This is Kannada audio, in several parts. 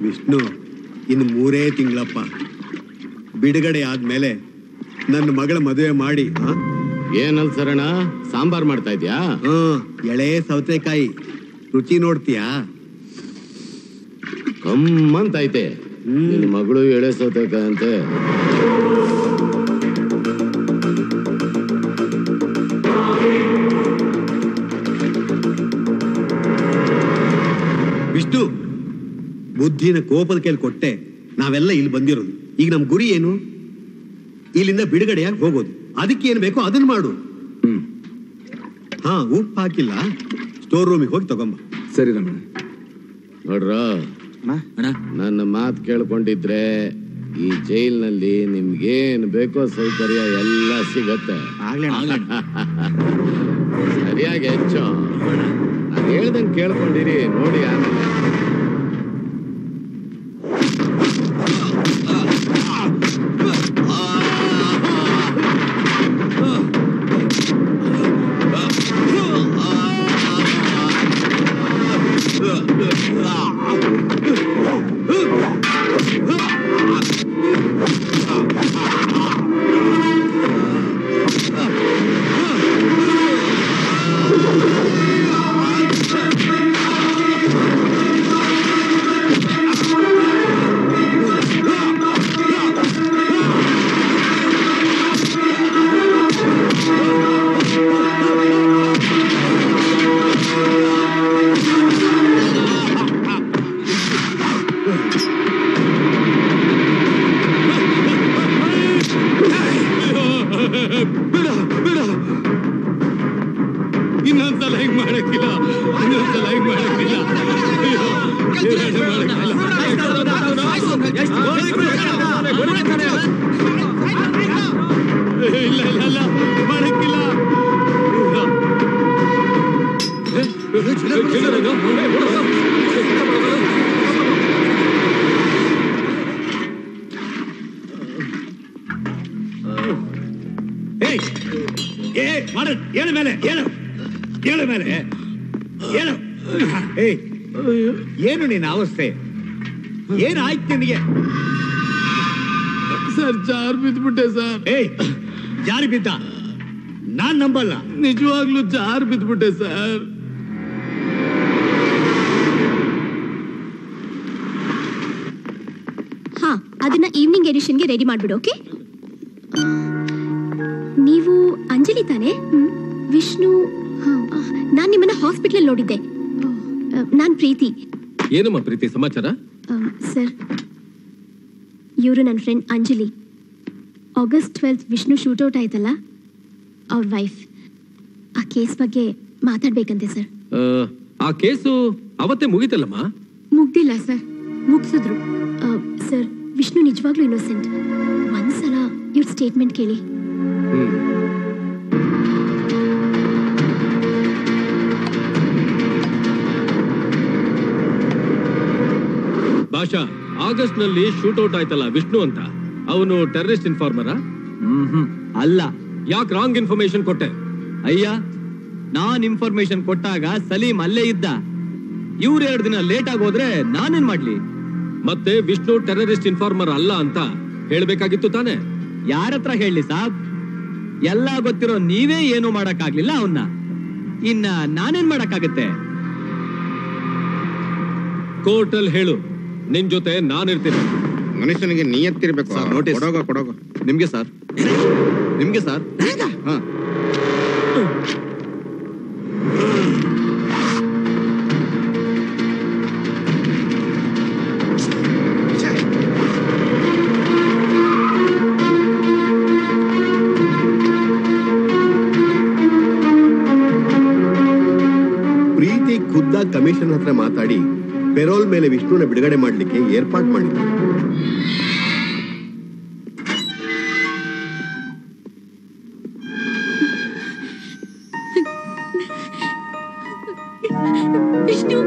ವಿಷ್ಣು, ಇನ್ನು 3 ತಿಂಗಳಪ್ಪ. ಬಿಡುಗಡೆ ಆದ್ಮೇಲೆ ನನ್ನ ಮಗಳ ಮದುವೆ ಮಾಡಿ. ಏನಲ್ ಸರಣ, ಸಾಂಬಾರ್ ಮಾಡ್ತಾ ಇದ್ಯಾ? ಎಳೆ ಸೌತೆಕಾಯಿ ರುಚಿ ನೋಡ್ತೀಯಾ? ಕಮ್ಮಂತೈತೆ. ನಿನ್ನ ಮಗಳು ಎಳೆ ಸೌತೆಕಾಯಿ ಅಂತೆ. ವಿಷ್ಣು, ಬುದ್ಧಿನ ಕೋಪದ ಕೈಲಿ ಕೊಟ್ಟೆ ನಾವೆಲ್ಲ ಇಲ್ಲಿ ಬಂದಿರೋದು. ಈಗ ನಮ್ ಗುರಿ ಏನು? ಇಲ್ಲಿಂದ ಬಿಡುಗಡೆಯಾಗಿ ಹೋಗೋದು. ಅದಕ್ಕೆ ಏನ್ ಬೇಕೋ ಅದನ್ನ ಮಾಡು. ಉಪ್ಪು ಹಾಕಿಲ್ಲ, ಸ್ಟೋರ್ ರೂಮಿಗೆ ಹೋಗಿ ತಗೊಂಬ. ಸರಿ ರಮಣ. ನೋಡ್ರ, ನನ್ನ ಮಾತು ಕೇಳ್ಕೊಂಡಿದ್ರೆ ಈ ಜೈಲ್ನಲ್ಲಿ ನಿಮ್ಗೇನ್ ಬೇಕೋ ಸೌಕರ್ಯ ಎಲ್ಲ ಸಿಗತ್ತೆ. ಸರಿಯಾಗಿ ಹೆಚ್ಚು ನಾನು ಹೇಳ್ದಂಗೆ ಕೇಳ್ಕೊಂಡಿರಿ. ನೋಡಿ ಆಮೇಲೆ ಇನ್ನೊಂದ್ಸಲ ಹಿಂಗ್ ಮಾಡಕ್ಕಿಲ್ಲ. ಇಲ್ಲ ಮಾಡಕ್ಕಿಲ್ಲ. ಏನು ನಿನ್ನ ಅವಸ್ಥೆ? ಏನಾಯ್ತು ನಿನಗೆ? ಸರ್, ಜಾರ್ ಬಿದ್ಬಿಟ್ಟೆ ಸರ್. ಜಾರಿ ಬಿದ್ದ? ನಾನ್ ನಂಬಲ್ಲ. ನಿಜವಾಗ್ಲೂ ಜಾರ್ ಬಿದ್ಬಿಟ್ಟೆ ಸರ್. ಅದನ್ನ ಈವ್ನಿಂಗ್ ಎಡಿಷನ್ಗೆ ರೆಡಿ ಮಾಡ್ಬಿಡು. ಓಕೆ? ನೀವು ಅಂಜಲಿ ತಾನೆ? ವಿಷ್ಣು, ನಾನ್ ನಿಮ್ಮನ್ನ ಹಾಸ್ಪಿಟಲ್ ನೋಡಿದ್ದೆ. ನಾನ್ ಪ್ರೀತಿ. ಏನಮ್ಮ ಪ್ರೀತಿ ಸಮಾಚಾರ? ಸರ್, ಇವರು ನನ್ನ friend Anjali. August 12 Vishnu shootout ಆಯ್ತಲ್ಲ, ಅವ್ರ ವೈಫ್. ಆ ಕೇಸ್ ಬಗ್ಗೆ ಮಾತಾಡ್ಬೇಕಂತೆ ಸರ್. ಆ ಕೇಸು ಅವತ್ತೇ ಮುಗಿತಲ್ಲಮ್ಮ? ಮುಗ್ದಿಲ್ಲ ಸರ್, ಮುಗಿಸಿದ್ರು. ಸರ್, ವಿಷ್ಣು ನಿಜವಾಗ್ಲೂ ಇನ್ನೋಸೆಂಟ್. ಒಂದ್ಸಲ ಇವ್ರ ಸ್ಟೇಟ್ಮೆಂಟ್ ಕೇಳಿ. ಭಾಷಾ, ಆಗಸ್ಟ್ ನಲ್ಲಿ ಶೂಟೌಟ್ ಆಯ್ತಲ್ಲ ವಿಷ್ಣು ಅಂತ, ಅವನು ಟೆರರಿಸ್ಟ್ ಇನ್ಫಾರ್ಮರಾ? ಅಲ್ಲ. ಯಾಕೆ ರಾಂಗ್ ಇನ್ಫಾರ್ಮೇಶನ್ ಕೊಟ್ಟೆ? ಅಯ್ಯ, ನಾನ್ ಇನ್ಫಾರ್ಮೇಶನ್ ಕೊಟ್ಟಾಗ ಸಲೀಂ ಅಲ್ಲೇ ಇದ್ದ. ಇವ್ರು 2 ದಿನ ಲೇಟ್ ಆಗೋದ್ರೆ ನಾನೇನ್ ಮಾಡ್ಲಿ? ಮತ್ತೆ ವಿಷ್ಣು ಟೆರರಿಸ್ಟ್ ಇನ್ಫಾರ್ಮರ್ ಅಲ್ಲ ಅಂತ ಹೇಳ್ಬೇಕಾಗಿತ್ತು ತಾನೆ? ಯಾರತ್ರ ಹೇಳಿ ಸಾಬ್? ಎಲ್ಲ ಗೊತ್ತಿರೋ ನೀವೇ ಏನು ಮಾಡಕ್ ಆಗ್ಲಿಲ್ಲ ಅವನ್ನ. ಇನ್ನ ನಾನೇನ್ ಮಾಡಕ್ಕಾಗತ್ತೆ? ಕೋರ್ಟ್ ಅಲ್ಲಿ ಹೇಳು, ನಿನ್ ಜೊತೆ ನಾನಿರ್ತೀನಿ. ಮನುಷ್ಯನಿಗೆ ನಿಯತ್ತಿರ್ಬೇಕು. ಕೊಡೋಗ ನಿಮ್ಗೆ ಸರ್. ನಿಮ್ಗೆ ಸರ್. ಪ್ರೀತಿ ಖುದ್ದಾಗಿ ಕಮಿಷನ್ ಹತ್ರ ಮಾತಾಡಿ ಪೆರೋಲ್ ಮೇಲೆ ವಿಷ್ಣುನ ಬಿಡುಗಡೆ ಮಾಡ್ಲಿಕ್ಕೆ ಏರ್ಪಾಟ್ ಮಾಡಿದ್ರು. Vishnu,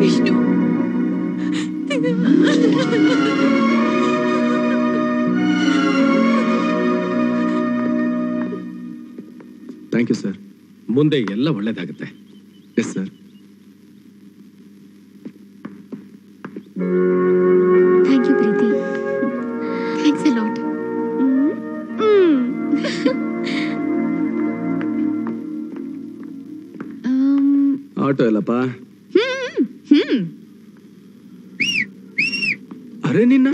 Vishnu, thank you sir. ಮುಂದೆ ಎಲ್ಲ ಒಳ್ಳೇದಾಗುತ್ತೆ. Yes sir. Thank you Preethi. Thanks a lot. Auto ಎಲ್ಲಪ್ಪ. ಅರೆ ನಿನ್ನ